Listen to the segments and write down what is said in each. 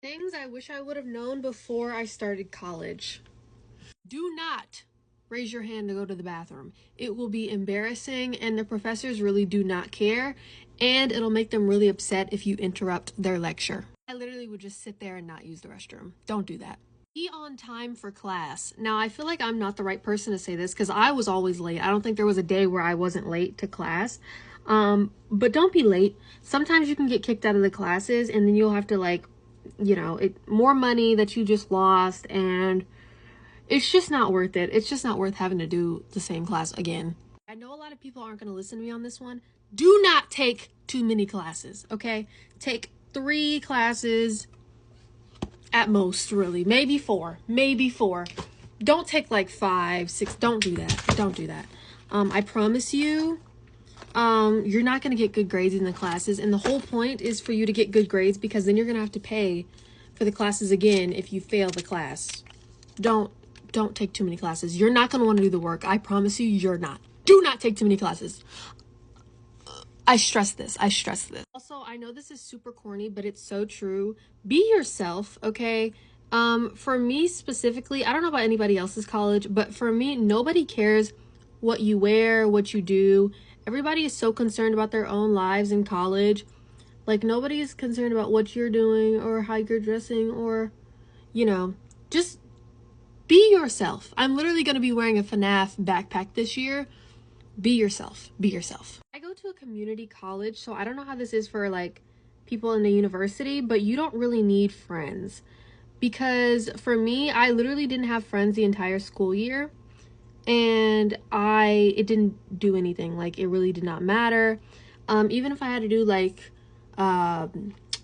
Things I wish I would have known before I started college. Do not raise your hand to go to the bathroom. It will be embarrassing, and the professors really do not care, and it'll make them really upset if you interrupt their lecture. I literally would just sit there and not use the restroom. Don't do that. Be on time for class. Now, I feel like I'm not the right person to say this because I was always late. I don't think there was a day where I wasn't late to class. But don't be late. Sometimes you can get kicked out of the classes, and then you'll have to more money that you just lost, and it's just not worth it. It's just not worth having to do the same class again. I know a lot of people aren't going to listen to me on this one. Do not take too many classes, okay? Take 3 classes at most, really. Maybe 4. Maybe 4. Don't take like 5, 6. Don't do that. Don't do that. I promise you, you're not going to get good grades in the classes, and the whole point is for you to get good grades, because then you're going to have to pay for the classes again if you fail the class. Don't take too many classes. You're not going to want to do the work. I promise you, you're not. Do not take too many classes. I stress this. I stress this. Also, I know this is super corny, but it's so true. Be yourself, okay? For me specifically, I don't know about anybody else's college, but for me, nobody cares what you wear, what you do. Everybody is so concerned about their own lives in college. Like, nobody is concerned about what you're doing or how you're dressing, or, just be yourself. I'm literally going to be wearing a FNAF backpack this year. Be yourself. Be yourself. I go to a community college, so I don't know how this is for like people in a university, but you don't really need friends. Because for me, I literally didn't have friends the entire school year, and it didn't do anything. Like, it really did not matter. Even if I had to do like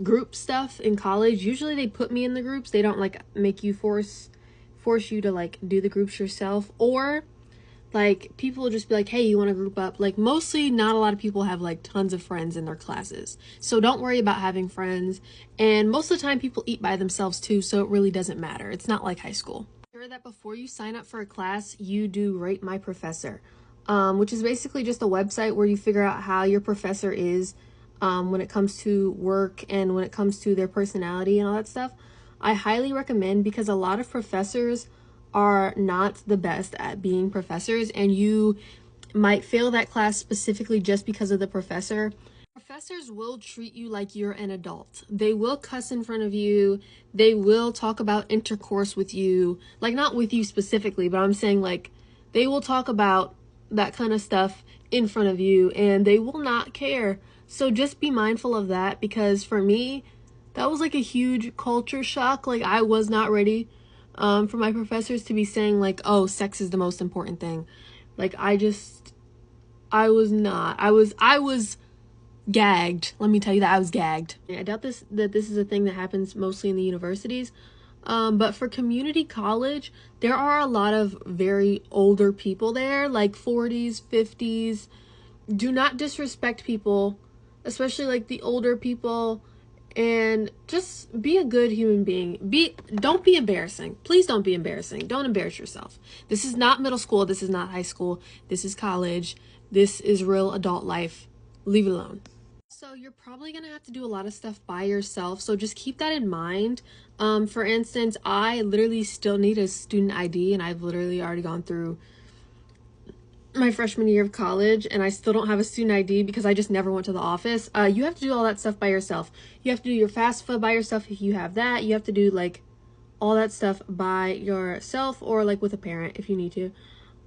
group stuff in college, usually they put me in the groups. They don't like make you force you to like do the groups yourself, or like people will just be like, hey, you want to group up? Like, mostly not a lot of people have like tons of friends in their classes, so don't worry about having friends. And most of the time people eat by themselves too, so it really doesn't matter. It's not like high school. Sure that before you sign up for a class, you do Rate My Professor, which is basically just a website where you figure out how your professor is when it comes to work and when it comes to their personality and all that stuff. I highly recommend, because a lot of professors are not the best at being professors, and you might fail that class specifically just because of the professor. Professors will treat you like you're an adult. They will cuss in front of you. They will talk about intercourse with you. Like, not with you specifically, but I'm saying like they will talk about that kind of stuff in front of you, and they will not care. So just be mindful of that, because for me, that was like a huge culture shock. Like, I was not ready for my professors to be saying like, oh, sex is the most important thing. Like, I was not. I was gagged. Let me tell you that I was gagged. I doubt that this is a thing that happens mostly in the universities. But for community college, there are a lot of very older people there, like 40s, 50s. Do not disrespect people, especially like the older people, and just be a good human being. Don't be embarrassing. Please don't be embarrassing. Don't embarrass yourself. This is not middle school. This is not high school. This is college. This is real adult life. Leave it alone. So you're probably going to have to do a lot of stuff by yourself, so just keep that in mind. For instance, I literally still need a student ID, and I've literally already gone through my freshman year of college, and I still don't have a student ID because I just never went to the office. You have to do all that stuff by yourself. You have to do your FAFSA by yourself if you have that. You have to do like all that stuff by yourself, or like with a parent if you need to.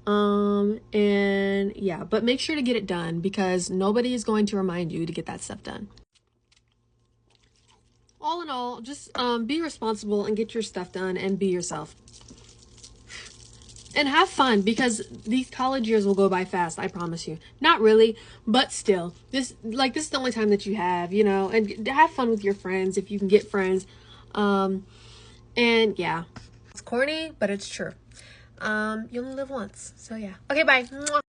And yeah, but make sure to get it done, because nobody is going to remind you to get that stuff done. All in all, just be responsible and get your stuff done, and be yourself. And have fun, because these college years will go by fast, I promise you. Not really, but still. This is the only time that you have, and have fun with your friends if you can get friends. And yeah. It's corny, but it's true. You only live once. So yeah. Okay, bye. Mwah.